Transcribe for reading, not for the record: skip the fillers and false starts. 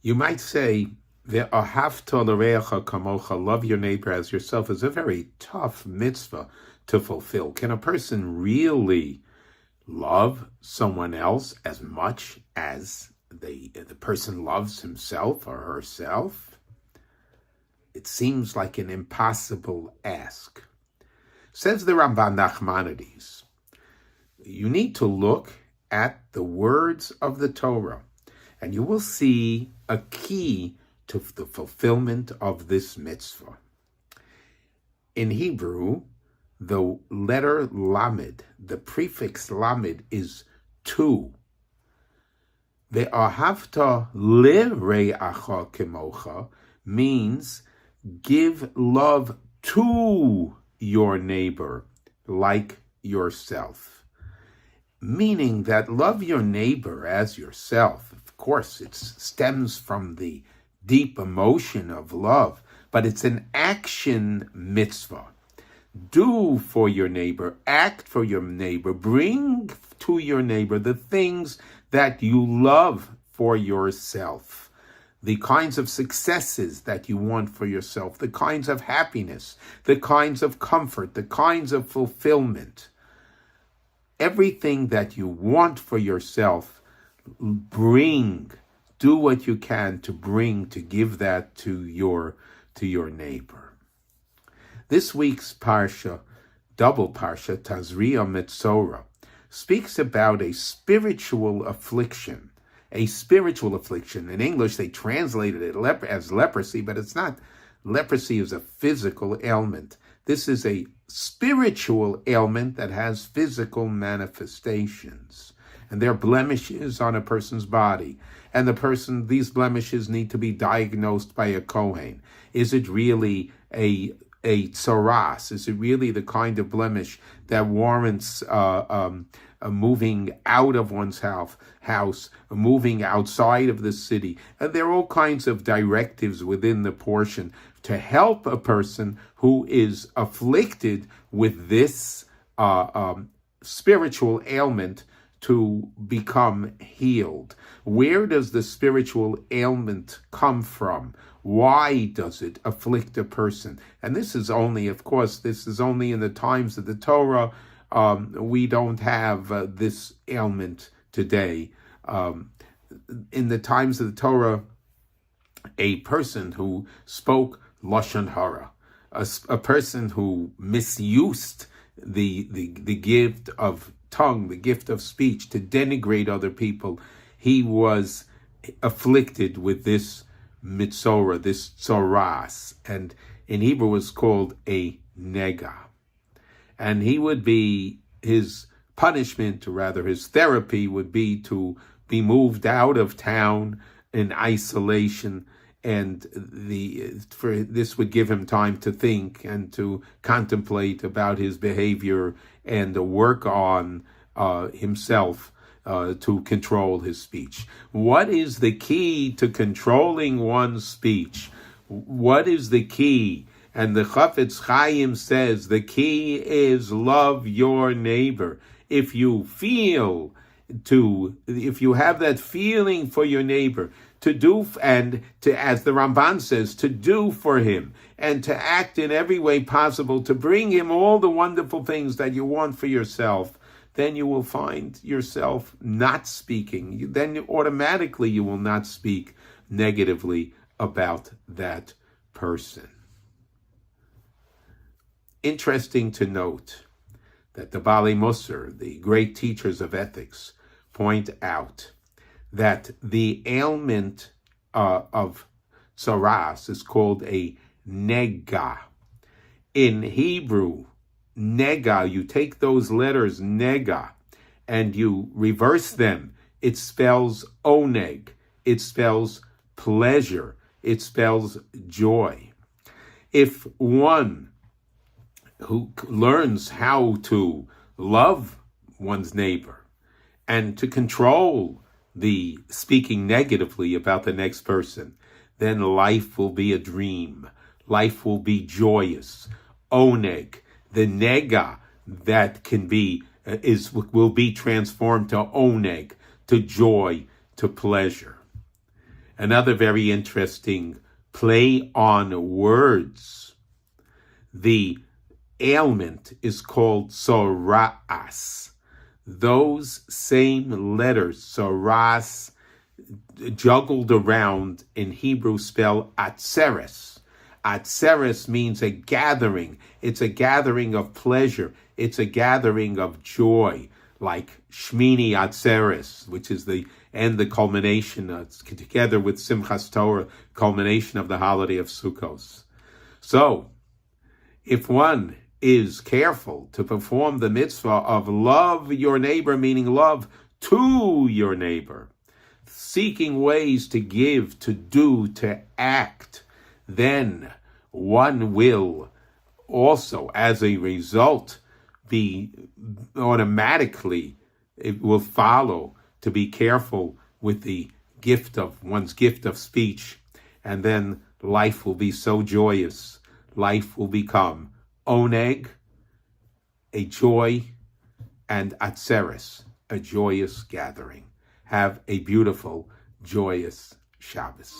You might say, Ve'ahavta l'reacha kamocha, love your neighbor as yourself, is a very tough mitzvah to fulfill. Can a person really love someone else as much as the person loves himself or herself? It seems like an impossible ask. Says the Ramban Nachmanides, you need to look at the words of the Torah, and you will see a key to the fulfillment of this mitzvah. In Hebrew, the letter lamed, the prefix lamed, is to. Ve'ahavta l'reacha kemocha means give love to your neighbor like yourself. Meaning that love your neighbor as yourself. Of course, it stems from the deep emotion of love, but it's an action mitzvah. Do for your neighbor, act for your neighbor, bring to your neighbor the things that you love for yourself, the kinds of successes that you want for yourself, the kinds of happiness, the kinds of comfort, the kinds of fulfillment. Everything that you want for yourself, do what you can to give that to your neighbor. This week's Parsha, double Parsha, Tazria Metzora, speaks about a spiritual affliction. A spiritual affliction. In English, they translated it as leprosy, but it's not. Leprosy is a physical ailment. This is a spiritual ailment that has physical manifestations. And they're blemishes on a person's body. And these blemishes need to be diagnosed by a Kohen. Is it really a tsaras? Is it really the kind of blemish that warrants moving out of one's house, moving outside of the city? And there are all kinds of directives within the portion to help a person who is afflicted with this spiritual ailment to become healed. Where does the spiritual ailment come from? Why does it afflict a person? And this is only in the times of the Torah. We don't have this ailment today. In the times of the Torah, a person who spoke Lashon Hara, a person who misused the gift of tongue, the gift of speech, to denigrate other people, he was afflicted with this Metzora, this tsaras, and in Hebrew is called a nega. And his punishment, or rather his therapy, would be to be moved out of town in isolation, and this would give him time to think and to contemplate about his behavior and to work on himself to control his speech. What is the key to controlling one's speech? What is the key? And the Chofetz Chayim says the key is love your neighbor. If you have that feeling for your neighbor, as the Ramban says, to do for him and to act in every way possible to bring him all the wonderful things that you want for yourself, then you will find yourself not speaking. Then automatically you will not speak negatively about that person. Interesting to note that the Baalei Musar, the great teachers of ethics, point out that the ailment of tsaras is called a nega. In Hebrew, nega, you take those letters nega and you reverse them. It spells oneg. It spells pleasure. It spells joy. If one who learns how to love one's neighbor and to control the speaking negatively about the next person, then life will be a dream. Life will be joyous. Oneg, the nega that will be transformed to oneg, to joy, to pleasure. Another very interesting play on words. The ailment is called Tzoras. Those same letters, Tzoras, juggled around in Hebrew spell Atzeres. Atzeres means a gathering. It's a gathering of pleasure. It's a gathering of joy, like Shmini Atzeres, which is the culmination, together with Simchas Torah, culmination of the holiday of Sukkos. So, if one is careful to perform the mitzvah of love your neighbor, meaning love to your neighbor, seeking ways to give, to do, to act, then one will also, as a result, be automatically, it will follow to be careful with the one's gift of speech, and then life will be so joyous. Life will become oneg, a joy, and atzeres, a joyous gathering. Have a beautiful, joyous Shabbos.